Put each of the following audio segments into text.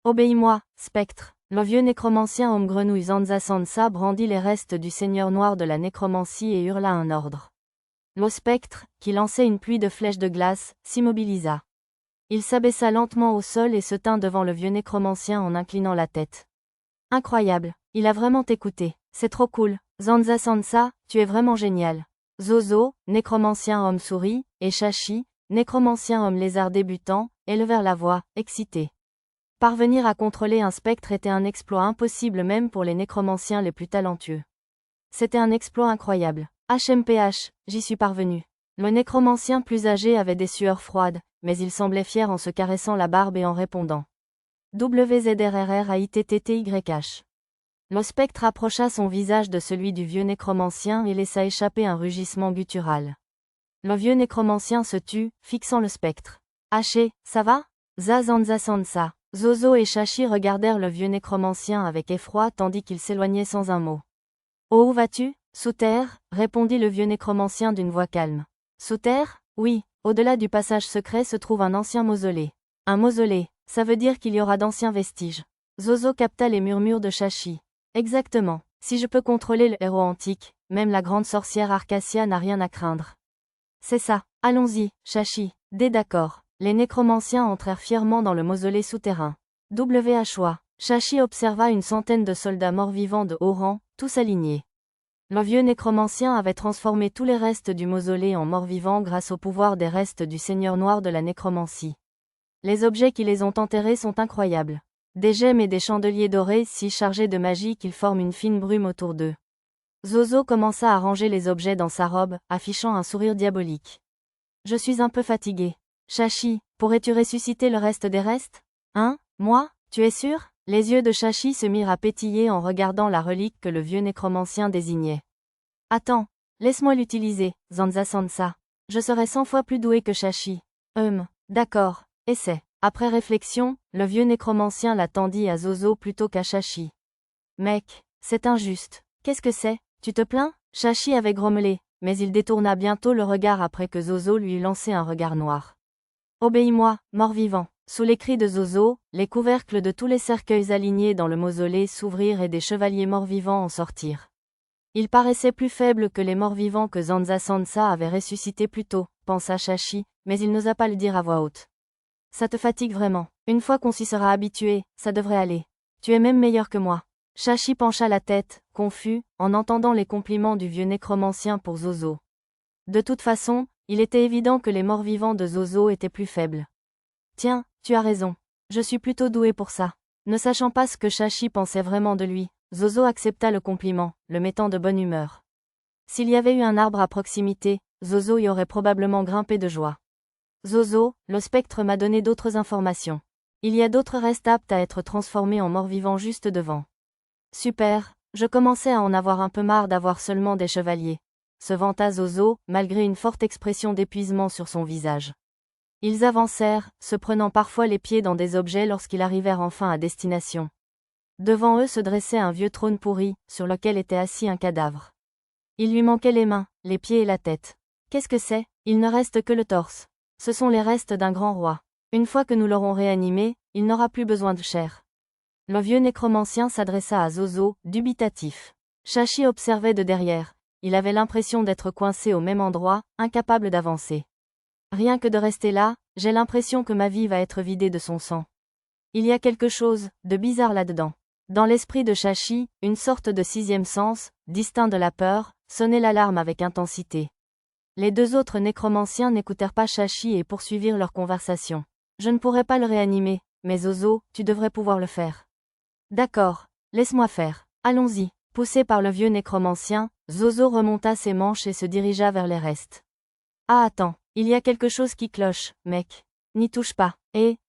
Obéis-moi, spectre. Le vieux nécromancien homme-grenouille Zanza Sansa brandit les restes du seigneur noir de la nécromancie et hurla un ordre. Le spectre, qui lançait une pluie de flèches de glace, s'immobilisa. Il s'abaissa lentement au sol et se tint devant le vieux nécromancien en inclinant la tête. Incroyable, il a vraiment écouté. C'est trop cool. Zanza Sansa, tu es vraiment génial. Zozo, nécromancien homme-souris, et Shashi, nécromancien homme-lézard débutant, élevèrent la voix, excités. Parvenir à contrôler un spectre était un exploit impossible même pour les nécromanciens les plus talentueux. C'était un exploit incroyable. HMPH, j'y suis parvenu. Le nécromancien plus âgé avait des sueurs froides, mais il semblait fier en se caressant la barbe et en répondant. WZRRRAITTTYH. Le spectre approcha son visage de celui du vieux nécromancien et laissa échapper un rugissement guttural. Le vieux nécromancien se tut, fixant le spectre. Haché, ça va? Zanza Sansa. Zozo et Shashi regardèrent le vieux nécromancien avec effroi tandis qu'il s'éloignait sans un mot. Oh, où vas-tu? Sous terre, répondit le vieux nécromancien d'une voix calme. Sous terre? Oui, au-delà du passage secret se trouve un ancien mausolée. Un mausolée, ça veut dire qu'il y aura d'anciens vestiges. Zozo capta les murmures de Shashi. Exactement, si je peux contrôler le héros antique, même la grande sorcière Arcassia n'a rien à craindre. C'est ça, allons-y, Shashi, d'accord. Les nécromanciens entrèrent fièrement dans le mausolée souterrain. WHOA. Shashi observa une centaine de soldats morts-vivants de haut rang, tous alignés. Le vieux nécromancien avait transformé tous les restes du mausolée en morts-vivants grâce au pouvoir des restes du seigneur noir de la nécromancie. Les objets qui les ont enterrés sont incroyables. Des gemmes et des chandeliers dorés si chargés de magie qu'ils forment une fine brume autour d'eux. Zozo commença à ranger les objets dans sa robe, affichant un sourire diabolique. Je suis un peu fatigué. Shashi, pourrais-tu ressusciter le reste des restes? Hein? Moi? Tu es sûr? Les yeux de Shashi se mirent à pétiller en regardant la relique que le vieux nécromancien désignait. Attends, laisse-moi l'utiliser, Zanza Sansa. Je serai 100 fois plus doué que Shashi. D'accord, essaie. Après réflexion, le vieux nécromancien la tendit à Zozo plutôt qu'à Shashi. Mec, c'est injuste. Qu'est-ce que c'est? Tu te plains? Shashi avait grommelé, mais il détourna bientôt le regard après que Zozo lui eut lancé un regard noir. Obéis-moi, mort-vivant. Sous les cris de Zozo, les couvercles de tous les cercueils alignés dans le mausolée s'ouvrirent et des chevaliers morts-vivants en sortirent. Ils paraissaient plus faibles que les morts-vivants que Zanza Sansa avait ressuscités plus tôt, pensa Shashi, mais il n'osa pas le dire à voix haute. Ça te fatigue vraiment. Une fois qu'on s'y sera habitué, ça devrait aller. Tu es même meilleur que moi. Shashi pencha la tête, confus, en entendant les compliments du vieux nécromancien pour Zozo. De toute façon, il était évident que les morts-vivants de Zozo étaient plus faibles. Tiens, tu as raison. Je suis plutôt doué pour ça. Ne sachant pas ce que Shashi pensait vraiment de lui, Zozo accepta le compliment, le mettant de bonne humeur. S'il y avait eu un arbre à proximité, Zozo y aurait probablement grimpé de joie. Zozo, le spectre m'a donné d'autres informations. Il y a d'autres restes aptes à être transformés en morts-vivants juste devant. Super, je commençais à en avoir un peu marre d'avoir seulement des chevaliers. Se vanta Zozo, malgré une forte expression d'épuisement sur son visage. Ils avancèrent, se prenant parfois les pieds dans des objets lorsqu'ils arrivèrent enfin à destination. Devant eux se dressait un vieux trône pourri, sur lequel était assis un cadavre. Il lui manquait les mains, les pieds et la tête. Qu'est-ce que c'est? Il ne reste que le torse. Ce sont les restes d'un grand roi. Une fois que nous l'aurons réanimé, il n'aura plus besoin de chair. Le vieux nécromancien s'adressa à Zozo, dubitatif. Shashi observait de derrière. Il avait l'impression d'être coincé au même endroit, incapable d'avancer. Rien que de rester là, j'ai l'impression que ma vie va être vidée de son sang. Il y a quelque chose de bizarre là-dedans. Dans l'esprit de Shashi, une sorte de sixième sens, distinct de la peur, sonnait l'alarme avec intensité. Les deux autres nécromanciens n'écoutèrent pas Shashi et poursuivirent leur conversation. Je ne pourrais pas le réanimer, mais Zozo, tu devrais pouvoir le faire. D'accord, laisse-moi faire. Allons-y. Poussé par le vieux nécromancien, Zozo remonta ses manches et se dirigea vers les restes. Ah attends, il y a quelque chose qui cloche, mec. N'y touche pas.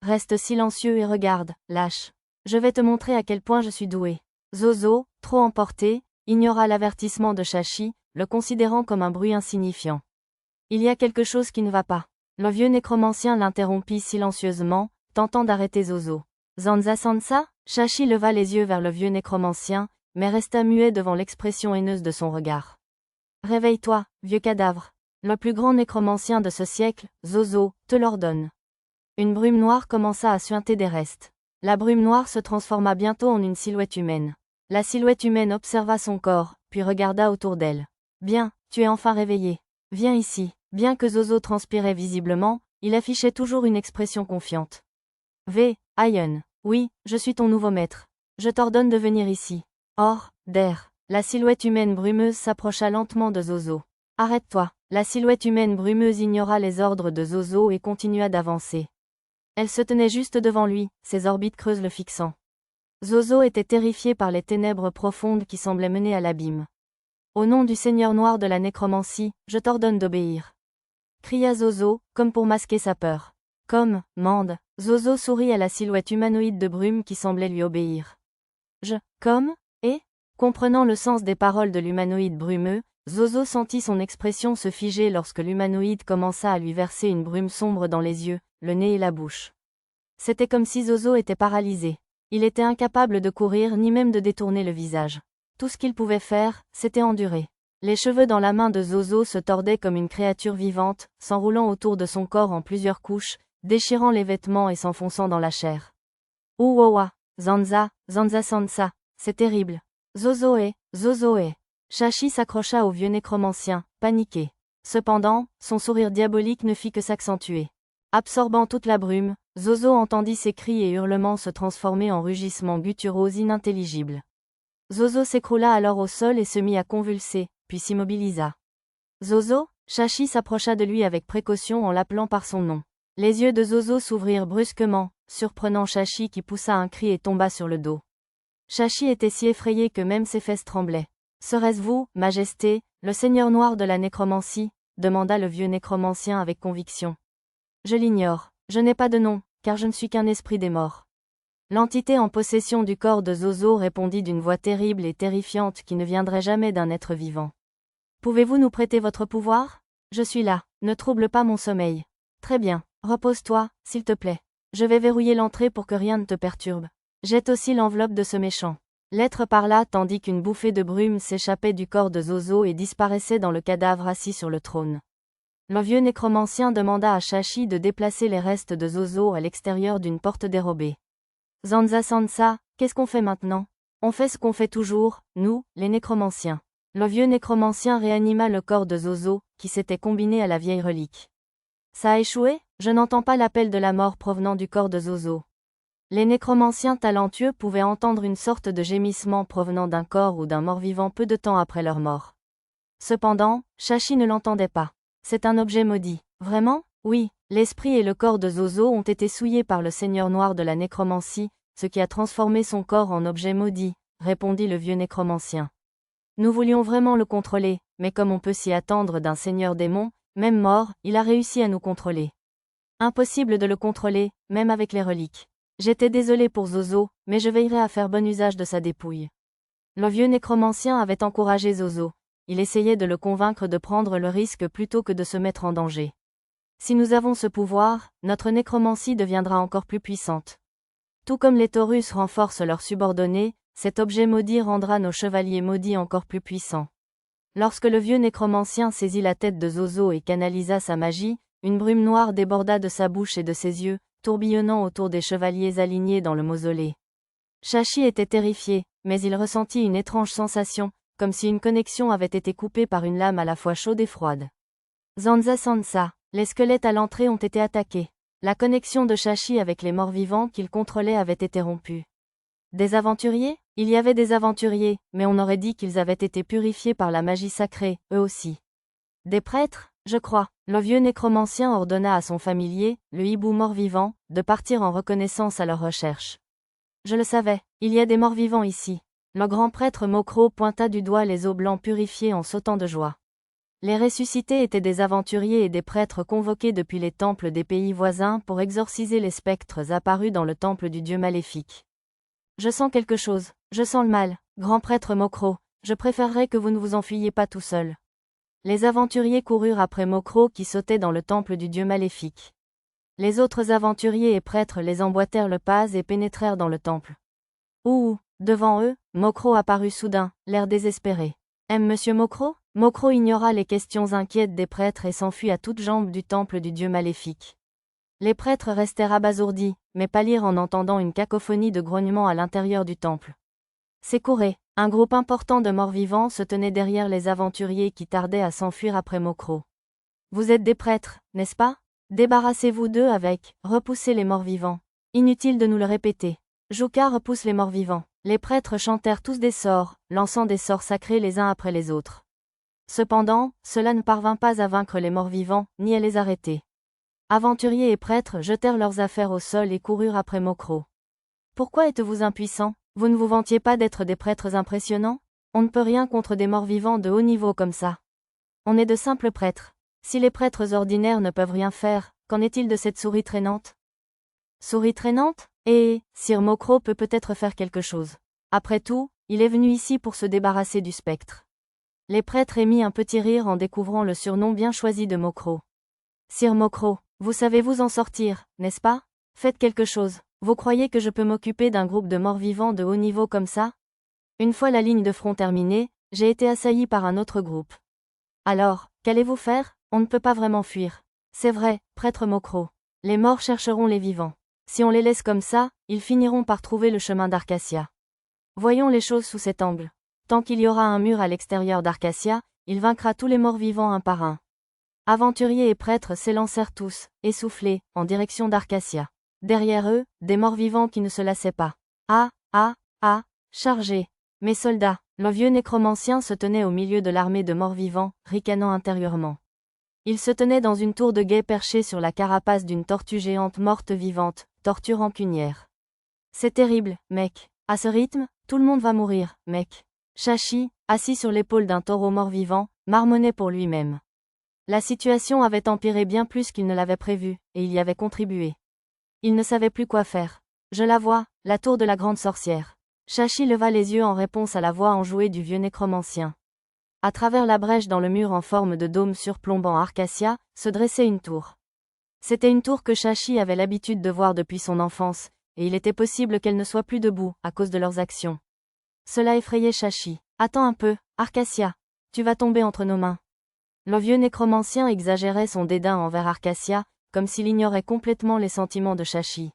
Reste silencieux et regarde, lâche. Je vais te montrer à quel point je suis doué. Zozo, trop emporté, ignora l'avertissement de Shashi, le considérant comme un bruit insignifiant. Il y a quelque chose qui ne va pas. Le vieux nécromancien l'interrompit silencieusement, tentant d'arrêter Zozo. Zanza Sansa? Shashi leva les yeux vers le vieux nécromancien, mais resta muet devant l'expression haineuse de son regard. Réveille-toi, vieux cadavre. Le plus grand nécromancien de ce siècle, Zozo, te l'ordonne. Une brume noire commença à suinter des restes. La brume noire se transforma bientôt en une silhouette humaine. La silhouette humaine observa son corps, puis regarda autour d'elle. Bien, tu es enfin réveillé. Viens ici. Bien que Zozo transpirait visiblement, il affichait toujours une expression confiante. Aion. Oui, je suis ton nouveau maître. Je t'ordonne de venir ici. Or, der. La silhouette humaine brumeuse s'approcha lentement de Zozo. Arrête-toi. La silhouette humaine brumeuse ignora les ordres de Zozo et continua d'avancer. Elle se tenait juste devant lui, ses orbites creuses le fixant. Zozo était terrifié par les ténèbres profondes qui semblaient mener à l'abîme. Au nom du Seigneur Noir de la nécromancie, je t'ordonne d'obéir. Cria Zozo, comme pour masquer sa peur. Comme, Mande, Zozo sourit à la silhouette humanoïde de brume qui semblait lui obéir. Et comprenant le sens des paroles de l'humanoïde brumeux, Zozo sentit son expression se figer lorsque l'humanoïde commença à lui verser une brume sombre dans les yeux, le nez et la bouche. C'était comme si Zozo était paralysé. Il était incapable de courir ni même de détourner le visage. Tout ce qu'il pouvait faire, c'était endurer. Les cheveux dans la main de Zozo se tordaient comme une créature vivante, s'enroulant autour de son corps en plusieurs couches, déchirant les vêtements et s'enfonçant dans la chair. Ououa, Zanza Sansa, c'est terrible. Zozoé. Shashi s'accrocha au vieux nécromancien, paniqué. Cependant, son sourire diabolique ne fit que s'accentuer. Absorbant toute la brume, Zozo entendit ses cris et hurlements se transformer en rugissements gutturaux inintelligibles. Zozo s'écroula alors au sol et se mit à convulser, puis s'immobilisa. Zozo, Shashi s'approcha de lui avec précaution en l'appelant par son nom. Les yeux de Zozo s'ouvrirent brusquement, surprenant Shashi qui poussa un cri et tomba sur le dos. Shashi était si effrayé que même ses fesses tremblaient. « Serait-ce vous, Majesté, le Seigneur Noir de la nécromancie ?» demanda le vieux nécromancien avec conviction. « Je l'ignore. Je n'ai pas de nom, car je ne suis qu'un esprit des morts. » L'entité en possession du corps de Zozo répondit d'une voix terrible et terrifiante qui ne viendrait jamais d'un être vivant. « Pouvez-vous nous prêter votre pouvoir ? Je suis là, ne trouble pas mon sommeil. Très bien, repose-toi, s'il te plaît. Je vais verrouiller l'entrée pour que rien ne te perturbe. Jette aussi l'enveloppe de ce méchant. » L'être parla tandis qu'une bouffée de brume s'échappait du corps de Zozo et disparaissait dans le cadavre assis sur le trône. Le vieux nécromancien demanda à Shashi de déplacer les restes de Zozo à l'extérieur d'une porte dérobée. Zanza Sansa, qu'est-ce qu'on fait maintenant ? On fait ce qu'on fait toujours, nous, les nécromanciens. Le vieux nécromancien réanima le corps de Zozo, qui s'était combiné à la vieille relique. Ça a échoué ? Je n'entends pas l'appel de la mort provenant du corps de Zozo. Les nécromanciens talentueux pouvaient entendre une sorte de gémissement provenant d'un corps ou d'un mort-vivant peu de temps après leur mort. Cependant, Shashi ne l'entendait pas. C'est un objet maudit. Vraiment ? Oui, l'esprit et le corps de Zozo ont été souillés par le Seigneur Noir de la nécromancie, ce qui a transformé son corps en objet maudit, répondit le vieux nécromancien. Nous voulions vraiment le contrôler, mais comme on peut s'y attendre d'un seigneur démon, même mort, il a réussi à nous contrôler. Impossible de le contrôler, même avec les reliques. J'étais désolé pour Zozo, mais je veillerai à faire bon usage de sa dépouille. Le vieux nécromancien avait encouragé Zozo. Il essayait de le convaincre de prendre le risque plutôt que de se mettre en danger. Si nous avons ce pouvoir, notre nécromancie deviendra encore plus puissante. Tout comme les Taurus renforcent leurs subordonnés, cet objet maudit rendra nos chevaliers maudits encore plus puissants. Lorsque le vieux nécromancien saisit la tête de Zozo et canalisa sa magie, une brume noire déborda de sa bouche et de ses yeux, tourbillonnant autour des chevaliers alignés dans le mausolée. Shashi était terrifié, mais il ressentit une étrange sensation, comme si une connexion avait été coupée par une lame à la fois chaude et froide. Zanza Sansa, les squelettes à l'entrée ont été attaqués. La connexion de Shashi avec les morts-vivants qu'il contrôlait avait été rompue. Des aventuriers ? Il y avait des aventuriers, mais on aurait dit qu'ils avaient été purifiés par la magie sacrée, eux aussi. Des prêtres ? Je crois. Le vieux nécromancien ordonna à son familier, le hibou mort-vivant, de partir en reconnaissance à leur recherche. Je le savais, il y a des morts-vivants ici. Le grand prêtre Mokro pointa du doigt les os blancs purifiés en sautant de joie. Les ressuscités étaient des aventuriers et des prêtres convoqués depuis les temples des pays voisins pour exorciser les spectres apparus dans le temple du dieu maléfique. Je sens quelque chose, je sens le mal, grand prêtre Mokro, je préférerais que vous ne vous enfuyiez pas tout seul. Les aventuriers coururent après Mokro qui sautait dans le temple du dieu maléfique. Les autres aventuriers et prêtres les emboîtèrent le pas et pénétrèrent dans le temple. Ouh, devant eux, Mokro apparut soudain, l'air désespéré. Monsieur Mokro ? Mokro ignora les questions inquiètes des prêtres et s'enfuit à toutes jambes du temple du dieu maléfique. Les prêtres restèrent abasourdis, mais pâlirent en entendant une cacophonie de grognements à l'intérieur du temple. Sécouré, un groupe important de morts-vivants se tenait derrière les aventuriers qui tardaient à s'enfuir après Mokro. Vous êtes des prêtres, n'est-ce pas? Débarrassez-vous d'eux avec, repoussez les morts-vivants. Inutile de nous le répéter. Juka repousse les morts-vivants. Les prêtres chantèrent tous des sorts, lançant des sorts sacrés les uns après les autres. Cependant, cela ne parvint pas à vaincre les morts-vivants, ni à les arrêter. Aventuriers et prêtres jetèrent leurs affaires au sol et coururent après Mokro. Pourquoi êtes-vous impuissants? Vous ne vous vantiez pas d'être des prêtres impressionnants? On ne peut rien contre des morts-vivants de haut niveau comme ça. On est de simples prêtres. Si les prêtres ordinaires ne peuvent rien faire, qu'en est-il de cette souris traînante? Souris traînante? Sir Mokro peut peut-être faire quelque chose. Après tout, il est venu ici pour se débarrasser du spectre. Les prêtres émirent un petit rire en découvrant le surnom bien choisi de Mokro. Sir Mokro, vous savez vous en sortir, n'est-ce pas? Faites quelque chose. Vous croyez que je peux m'occuper d'un groupe de morts-vivants de haut niveau comme ça? Une fois la ligne de front terminée, j'ai été assailli par un autre groupe. Alors, qu'allez-vous faire? On ne peut pas vraiment fuir. C'est vrai, prêtre Mokro. Les morts chercheront les vivants. Si on les laisse comme ça, ils finiront par trouver le chemin d'Arcacia. Voyons les choses sous cet angle. Tant qu'il y aura un mur à l'extérieur d'Arcacia, il vaincra tous les morts vivants un par un. Aventuriers et prêtres s'élancèrent tous, essoufflés, en direction d'Arcacia. Derrière eux, des morts vivants qui ne se lassaient pas. Chargez. Mes soldats, le vieux nécromancien se tenait au milieu de l'armée de morts vivants, ricanant intérieurement. Il se tenait dans une tour de guet perchée sur la carapace d'une tortue géante morte vivante, tortue rancunière. C'est terrible, mec. À ce rythme, tout le monde va mourir, mec. Shashi, assis sur l'épaule d'un taureau mort-vivant, marmonnait pour lui-même. La situation avait empiré bien plus qu'il ne l'avait prévu, et il y avait contribué. Il ne savait plus quoi faire. Je la vois, la tour de la grande sorcière. Shashi leva les yeux en réponse à la voix enjouée du vieux nécromancien. À travers la brèche dans le mur en forme de dôme surplombant Arcacia, se dressait une tour. C'était une tour que Shashi avait l'habitude de voir depuis son enfance, et il était possible qu'elle ne soit plus debout, à cause de leurs actions. Cela effrayait Shashi. Attends un peu, Arcacia. Tu vas tomber entre nos mains. Le vieux nécromancien exagérait son dédain envers Arcacia, comme s'il ignorait complètement les sentiments de Shashi.